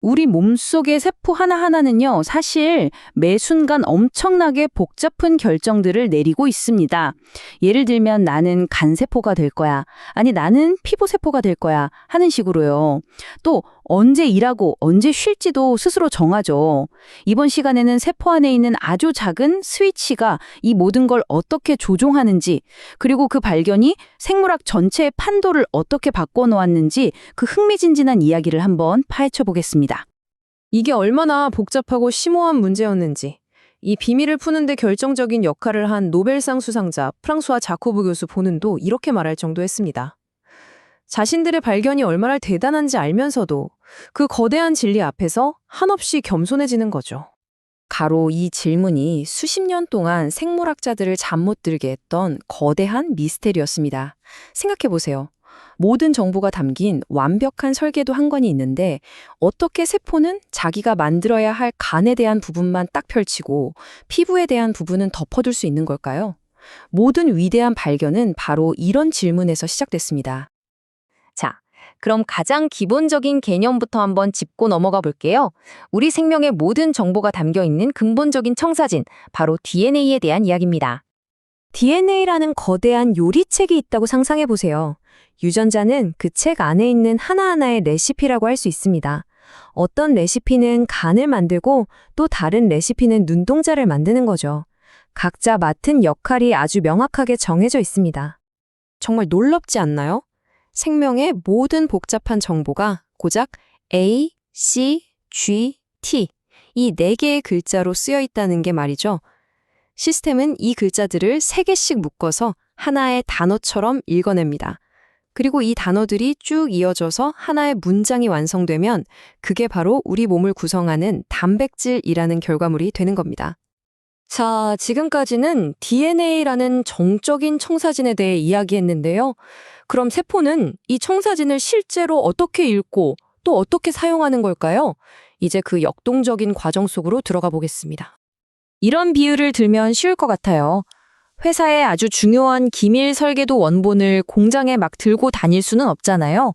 우리 몸속의 세포 하나하나는요, 사실 매 순간 엄청나게 복잡한 결정들을 내리고 있습니다. 예를 들면 나는 간세포가 될 거야. 아니, 나는 피부세포가 될 거야. 하는 식으로요. 또 언제 일하고 언제 쉴지도 스스로 정하죠. 이번 시간에는 세포 안에 있는 아주 작은 스위치가 이 모든 걸 어떻게 조종하는지, 그리고 그 발견이 생물학 전체의 판도를 어떻게 바꿔놓았는지 그 흥미진진한 이야기를 한번 파헤쳐 보겠습니다. 이게 얼마나 복잡하고 심오한 문제였는지, 이 비밀을 푸는데 결정적인 역할을 한 노벨상 수상자 프랑수아 자코브 교수 보는도 이렇게 말할 정도였습니다. 자신들의 발견이 얼마나 대단한지 알면서도 그 거대한 진리 앞에서 한없이 겸손해지는 거죠. 바로 이 질문이 수십 년 동안 생물학자들을 잠 못 들게 했던 거대한 미스테리였습니다. 생각해보세요. 모든 정보가 담긴 완벽한 설계도 한 권이 있는데 어떻게 세포는 자기가 만들어야 할 간에 대한 부분만 딱 펼치고 피부에 대한 부분은 덮어둘 수 있는 걸까요? 모든 위대한 발견은 바로 이런 질문에서 시작됐습니다. 자, 그럼 가장 기본적인 개념부터 한번 짚고 넘어가 볼게요. 우리 생명의 모든 정보가 담겨 있는 근본적인 청사진, 바로 DNA에 대한 이야기입니다. DNA라는 거대한 요리책이 있다고 상상해보세요. 유전자는 그 책 안에 있는 하나하나의 레시피라고 할 수 있습니다. 어떤 레시피는 간을 만들고 또 다른 레시피는 눈동자를 만드는 거죠. 각자 맡은 역할이 아주 명확하게 정해져 있습니다. 정말 놀랍지 않나요? 생명의 모든 복잡한 정보가 고작 A, C, G, T 이 4개의 글자로 쓰여 있다는 게 말이죠. 시스템은 이 글자들을 3개씩 묶어서 하나의 단어처럼 읽어냅니다. 그리고 이 단어들이 쭉 이어져서 하나의 문장이 완성되면 그게 바로 우리 몸을 구성하는 단백질이라는 결과물이 되는 겁니다. 자, 지금까지는 DNA라는 정적인 청사진에 대해 이야기했는데요. 그럼 세포는 이 청사진을 실제로 어떻게 읽고 또 어떻게 사용하는 걸까요? 이제 그 역동적인 과정 속으로 들어가 보겠습니다. 이런 비유를 들면 쉬울 것 같아요. 회사에 아주 중요한 기밀 설계도 원본을 공장에 막 들고 다닐 수는 없잖아요.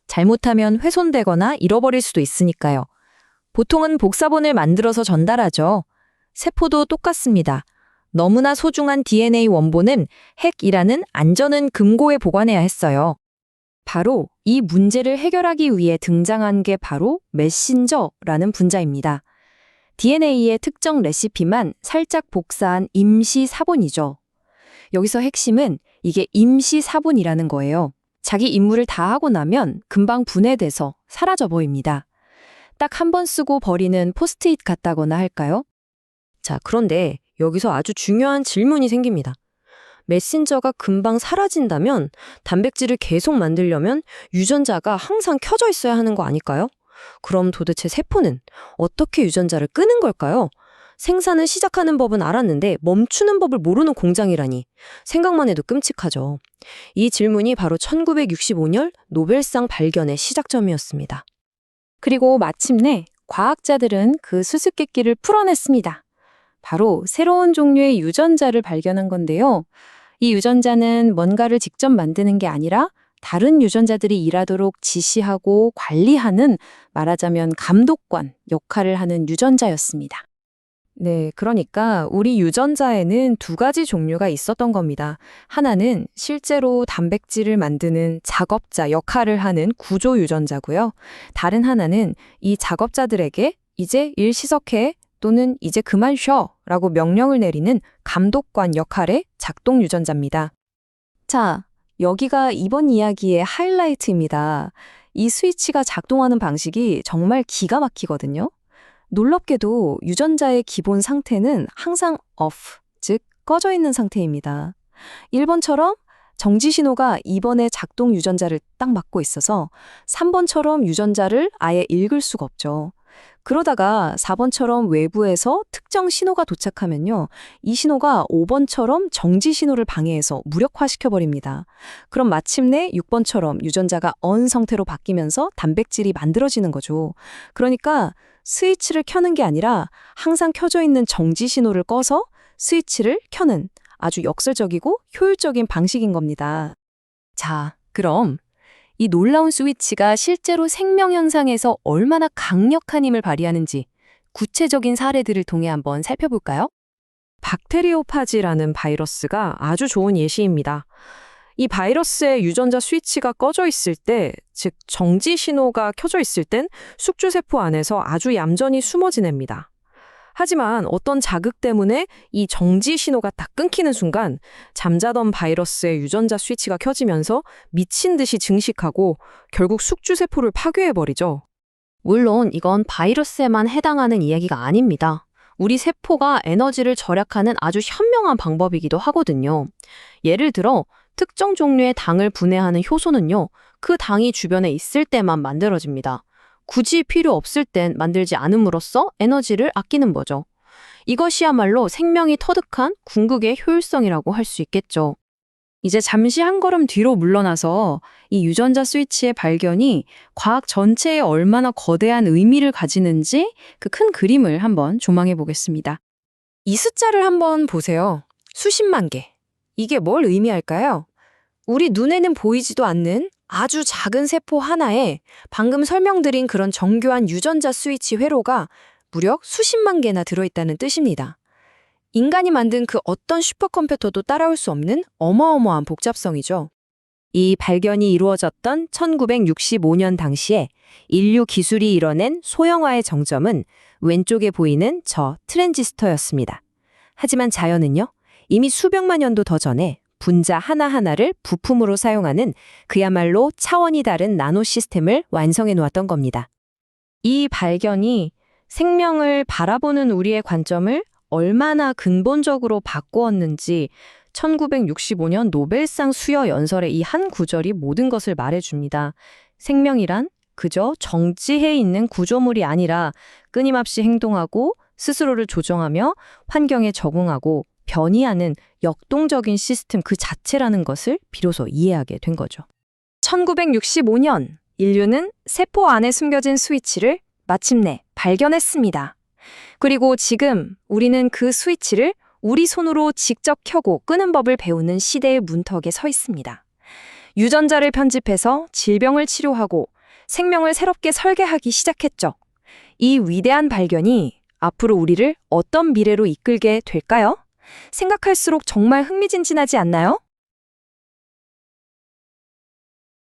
잘못하면 훼손되거나 잃어버릴 수도 있으니까요. 보통은 복사본을 만들어서 전달하죠. 세포도 똑같습니다. 너무나 소중한 DNA 원본은 핵이라는 안전은 금고에 보관해야 했어요. 바로 이 문제를 해결하기 위해 등장한 게 바로 메신저라는 분자입니다. DNA의 특정 레시피만 살짝 복사한 임시 사본이죠. 여기서 핵심은 이게 임시 사본이라는 거예요. 자기 임무를 다 하고 나면 금방 분해돼서 사라져 보입니다. 딱 한 번 쓰고 버리는 포스트잇 같다거나 할까요? 자, 그런데 여기서 아주 중요한 질문이 생깁니다. 메신저가 금방 사라진다면 단백질을 계속 만들려면 유전자가 항상 켜져 있어야 하는 거 아닐까요? 그럼 도대체 세포는 어떻게 유전자를 끄는 걸까요? 생산을 시작하는 법은 알았는데 멈추는 법을 모르는 공장이라니 생각만 해도 끔찍하죠. 이 질문이 바로 1965년 노벨상 발견의 시작점이었습니다. 그리고 마침내 과학자들은 그 수수께끼를 풀어냈습니다. 바로 새로운 종류의 유전자를 발견한 건데요. 이 유전자는 뭔가를 직접 만드는 게 아니라 다른 유전자들이 일하도록 지시하고 관리하는, 말하자면 감독관 역할을 하는 유전자였습니다. 네, 그러니까 우리 유전자에는 두 가지 종류가 있었던 겁니다. 하나는 실제로 단백질을 만드는 작업자 역할을 하는 구조 유전자고요. 다른 하나는 이 작업자들에게 이제 일 시작해 또는 이제 그만 쉬어 라고 명령을 내리는 감독관 역할의 작동 유전자입니다. 자, 여기가 이번 이야기의 하이라이트입니다. 이 스위치가 작동하는 방식이 정말 기가 막히거든요. 놀랍게도 유전자의 기본 상태는 항상 off, 즉 꺼져 있는 상태입니다. 1번처럼 정지 신호가 2번의 작동 유전자를 딱 막고 있어서 3번처럼 유전자를 아예 읽을 수가 없죠. 그러다가 4번처럼 외부에서 특정 신호가 도착하면요, 이 신호가 5번처럼 정지 신호를 방해해서 무력화시켜버립니다. 그럼 마침내 6번처럼 유전자가 on 상태로 바뀌면서 단백질이 만들어지는 거죠. 그러니까 스위치를 켜는 게 아니라 항상 켜져 있는 정지 신호를 꺼서 스위치를 켜는 아주 역설적이고 효율적인 방식인 겁니다. 자, 그럼 이 놀라운 스위치가 실제로 생명 현상에서 얼마나 강력한 힘을 발휘하는지 구체적인 사례들을 통해 한번 살펴볼까요? 박테리오파지라는 바이러스가 아주 좋은 예시입니다. 이 바이러스의 유전자 스위치가 꺼져 있을 때, 즉 정지 신호가 켜져 있을 땐 숙주세포 안에서 아주 얌전히 숨어 지냅니다. 하지만 어떤 자극 때문에 이 정지 신호가 딱 끊기는 순간 잠자던 바이러스의 유전자 스위치가 켜지면서 미친 듯이 증식하고 결국 숙주세포를 파괴해버리죠. 물론 이건 바이러스에만 해당하는 이야기가 아닙니다. 우리 세포가 에너지를 절약하는 아주 현명한 방법이기도 하거든요. 예를 들어 특정 종류의 당을 분해하는 효소는요, 그 당이 주변에 있을 때만 만들어집니다. 굳이 필요 없을 땐 만들지 않음으로써 에너지를 아끼는 거죠. 이것이야말로 생명이 터득한 궁극의 효율성이라고 할 수 있겠죠. 이제 잠시 한 걸음 뒤로 물러나서 이 유전자 스위치의 발견이 과학 전체에 얼마나 거대한 의미를 가지는지 그 큰 그림을 한번 조망해 보겠습니다. 이 숫자를 한번 보세요. 수십만 개. 이게 뭘 의미할까요? 우리 눈에는 보이지도 않는 아주 작은 세포 하나에 방금 설명드린 그런 정교한 유전자 스위치 회로가 무려 수십만 개나 들어있다는 뜻입니다. 인간이 만든 그 어떤 슈퍼컴퓨터도 따라올 수 없는 어마어마한 복잡성이죠. 이 발견이 이루어졌던 1965년 당시에 인류 기술이 이뤄낸 소형화의 정점은 왼쪽에 보이는 저 트랜지스터였습니다. 하지만 자연은요, 이미 수백만 년도 더 전에 분자 하나하나를 부품으로 사용하는 그야말로 차원이 다른 나노 시스템을 완성해 놓았던 겁니다. 이 발견이 생명을 바라보는 우리의 관점을 얼마나 근본적으로 바꾸었는지 1965년 노벨상 수여 연설의 이 한 구절이 모든 것을 말해줍니다. 생명이란 그저 정지해 있는 구조물이 아니라 끊임없이 행동하고 스스로를 조정하며 환경에 적응하고 변이하는 역동적인 시스템 그 자체라는 것을 비로소 이해하게 된 거죠. 1965년 인류는 세포 안에 숨겨진 스위치를 마침내 발견했습니다. 그리고 지금 우리는 그 스위치를 우리 손으로 직접 켜고 끄는 법을 배우는 시대의 문턱에 서 있습니다. 유전자를 편집해서 질병을 치료하고 생명을 새롭게 설계하기 시작했죠. 이 위대한 발견이 앞으로 우리를 어떤 미래로 이끌게 될까요? 생각할수록 정말 흥미진진하지 않나요?